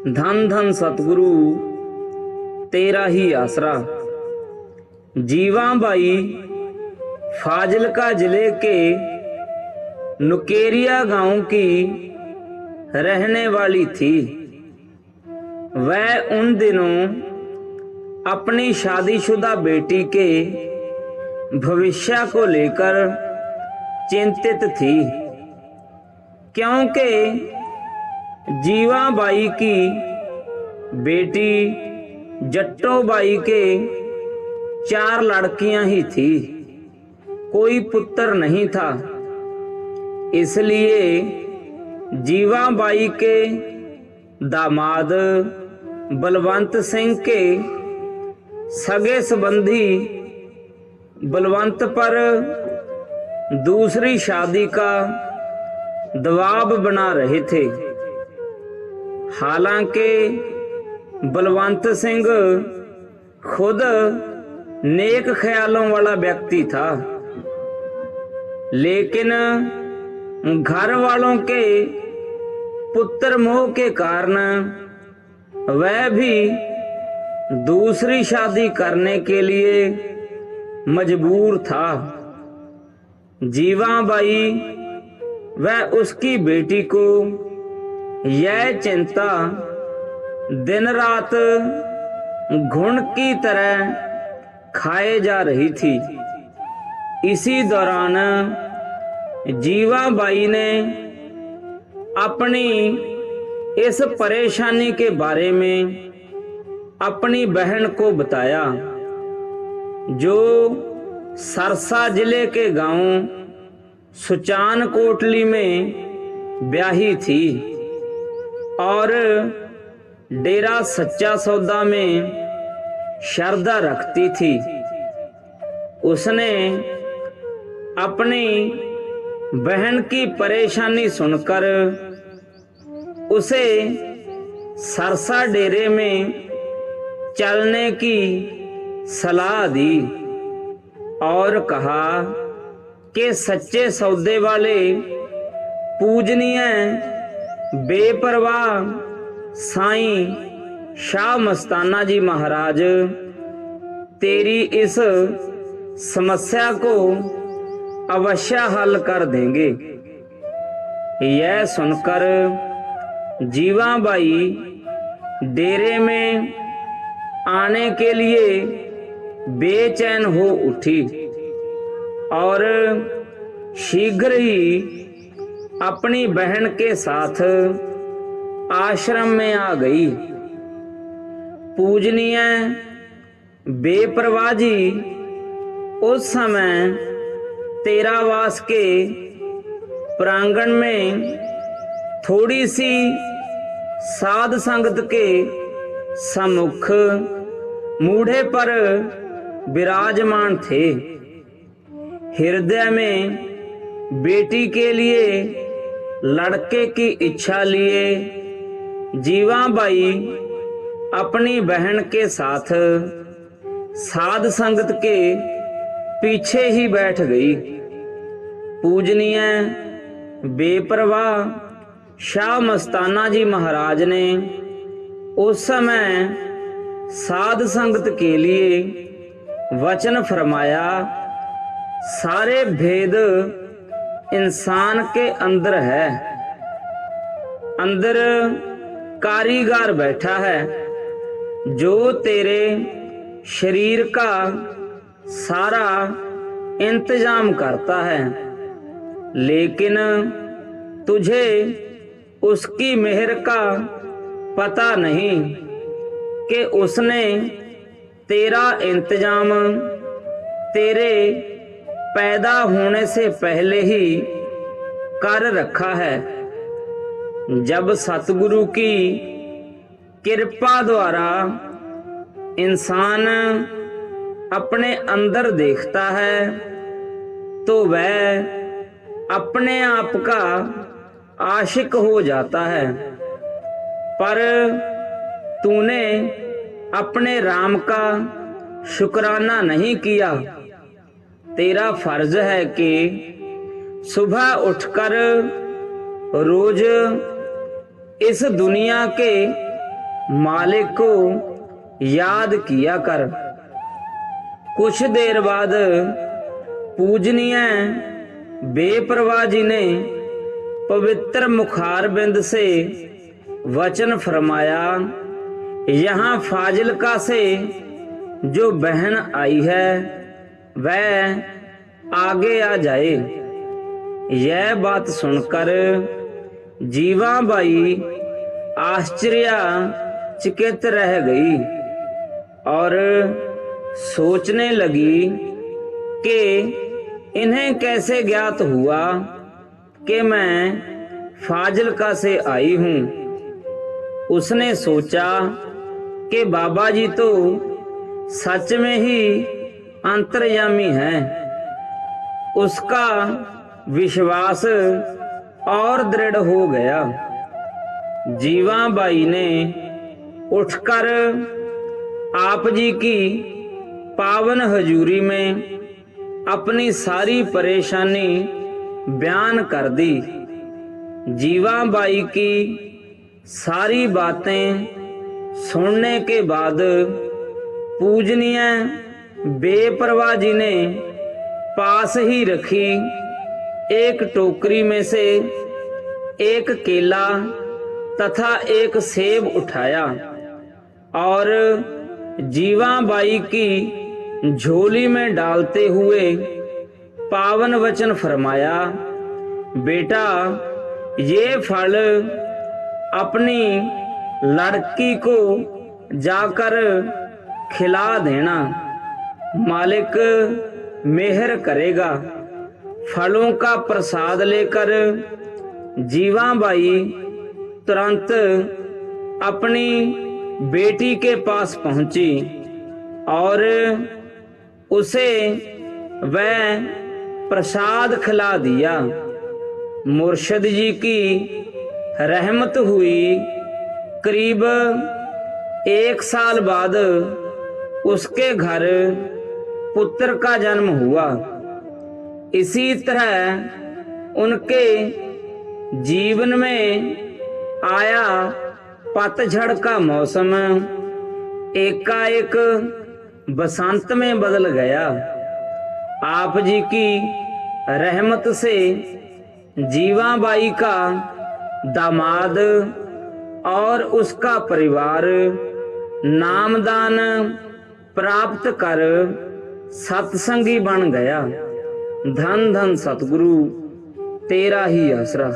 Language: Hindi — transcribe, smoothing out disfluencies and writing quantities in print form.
धन धन सतगुरु तेरा ही आसरा। जीवा बाई फाजिलका जिले के नुकेरिया गांव की रहने वाली थी। वह उन दिनों अपनी शादीशुदा बेटी के भविष्य को लेकर चिंतित थी, क्योंकि जीवा बाई की बेटी जट्टो बाई के 4 लड़कियां ही थी, कोई पुत्र नहीं था। इसलिए जीवा बाई के दामाद बलवंत सिंह के सगे संबंधी बलवंत पर दूसरी शादी का दबाव बना रहे थे। हालांकि बलवंत सिंह खुद नेक ख्यालों वाला व्यक्ति था, लेकिन घर वालों के पुत्र मोह के कारण वह भी दूसरी शादी करने के लिए मजबूर था। जीवा बाई वह उसकी बेटी को यह चिंता दिन रात घुन की तरह खाए जा रही थी। इसी दौरान जीवा बाई ने अपनी इस परेशानी के बारे में अपनी बहन को बताया, जो सरसा जिले के गांव सुचान कोटली में ब्याही थी और डेरा सच्चा सौदा में श्रद्धा रखती थी। उसने अपनी बहन की परेशानी सुनकर उसे सरसा डेरे में चलने की सलाह दी और कहा कि सच्चे सौदे वाले पूजनीय बेपरवाह साईं शाह मस्ताना जी महाराज तेरी इस समस्या को अवश्य हल कर देंगे। यह सुनकर जीवा बाई डेरे में आने के लिए बेचैन हो उठी और शीघ्र ही अपनी बहन के साथ आश्रम में आ गई। पूजनीय बेपरवाह जी उस समय तेरावास के प्रांगण में थोड़ी सी साध संगत के सम्मुख मूढ़े पर विराजमान थे। हृदय में बेटी के लिए लड़के की इच्छा लिए जीवा बाई अपनी बहन के साथ साध संगत के पीछे ही बैठ गई। पूजनीय बेपरवाह शाह मस्ताना जी महाराज ने उस समय साध संगत के लिए वचन फरमाया, सारे भेद इंसान के अंदर है। अंदर कारीगर बैठा है जो तेरे शरीर का सारा इंतजाम करता है, लेकिन तुझे उसकी मेहर का पता नहीं कि उसने तेरा इंतजाम तेरे पैदा होने से पहले ही कर रखा है। जब सतगुरु की कृपा द्वारा इंसान अपने अंदर देखता है तो वह अपने आप का आशिक हो जाता है। पर तूने अपने राम का शुक्राना नहीं किया। तेरा फर्ज है कि सुबह उठकर रोज इस दुनिया के मालिक को याद किया कर। कुछ देर बाद पूजनीय बेपरवाह जी ने पवित्र मुखारबिंद से वचन फरमाया, यहाँ फाजिलका से जो बहन आई है वह आगे आ जाए। यह बात सुनकर जीवाबाई आश्चर्यचकित रह गई और सोचने लगी कि इन्हें कैसे ज्ञात हुआ कि मैं फाजिलका से आई हूँ। उसने सोचा कि बाबा जी तो सच में ही अंतर्यामी हैं। उसका विश्वास और दृढ़ हो गया। जीवाबाई ने उठकर आप जी की पावन हजूरी में अपनी सारी परेशानी बयान कर दी। जीवाबाई की सारी बातें सुनने के बाद पूजनीय बेपरवाह जी ने पास ही रखी एक टोकरी में से एक केला तथा एक सेब उठाया और जीवाबाई की झोली में डालते हुए पावन वचन फरमाया, बेटा ये फल अपनी लड़की को जाकर खिला देना, मालिक मेहर करेगा। फलों का प्रसाद लेकर जीवाबाई तुरंत अपनी बेटी के पास पहुंची और उसे वह प्रसाद खिला दिया। मुर्शिद जी की रहमत हुई। करीब 1 साल बाद उसके घर पुत्र का जन्म हुआ। इसी तरह उनके जीवन में आया पतझड़ का मौसम एकाएक बसंत में बदल गया। आप जी की रहमत से जीवाबाई का दामाद और उसका परिवार नामदान प्राप्त कर सत्संगी बन गया। धन धन सतगुरु तेरा ही आसरा।